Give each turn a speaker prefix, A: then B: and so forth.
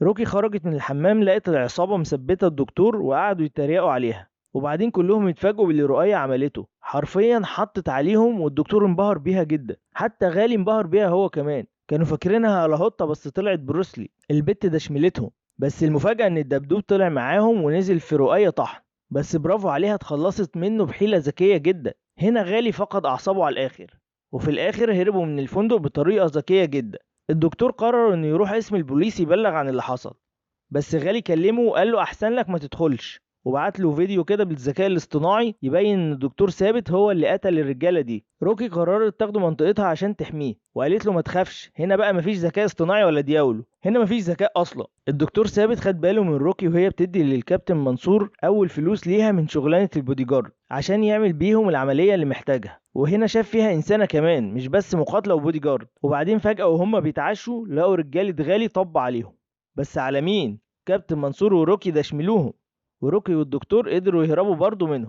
A: روكي خرجت من الحمام لقت العصابة مثبتة الدكتور وقعدوا يتريقوا عليها، وبعدين كلهم اتفاجئوا باللي رؤية عملته، حرفيا حطت عليهم والدكتور انبهر بيها جدا، حتى غالي انبهر بيها هو كمان. كانوا فاكرينها هلاهوطة بس طلعت بروسلي. البت ده شملتهم. بس المفاجأة ان الدبدوب طلع معاهم ونزل في رؤية طحن. بس برافو عليها اتخلصت منه بحيلة ذكية جدا. هنا غالي فقد أعصابه على الآخر. وفي الآخر هربوا من الفندق بطريقة ذكية جدا. الدكتور قرر انه يروح اسم البوليس يبلغ عن اللي حصل. بس غالي كلمه وقال له احسن لك ما تدخلش، وبعت له فيديو كده بالذكاء الاصطناعي يبين ان الدكتور ثابت هو اللي قتل الرجاله دي. روكي قررت تاخده منطقتها عشان تحميه، وقالت له ما تخافش، هنا بقى مفيش ذكاء اصطناعي ولا دياولو، هنا مفيش ذكاء اصلا. الدكتور ثابت خد باله من روكي وهي بتدي للكابتن منصور اول فلوس ليها من شغلانه البودي جارد عشان يعمل بيهم العمليه اللي محتاجها، وهنا شاف فيها انسانه كمان مش بس مقاتله وبودي جارد. وبعدين فجاه وهم بيتعشوا لقوا رجاله غالي طب عليهم. بس على مين؟ كابتن منصور وروكي ده شملوهم. وروكي والدكتور قدروا يهربوا برضه منهم.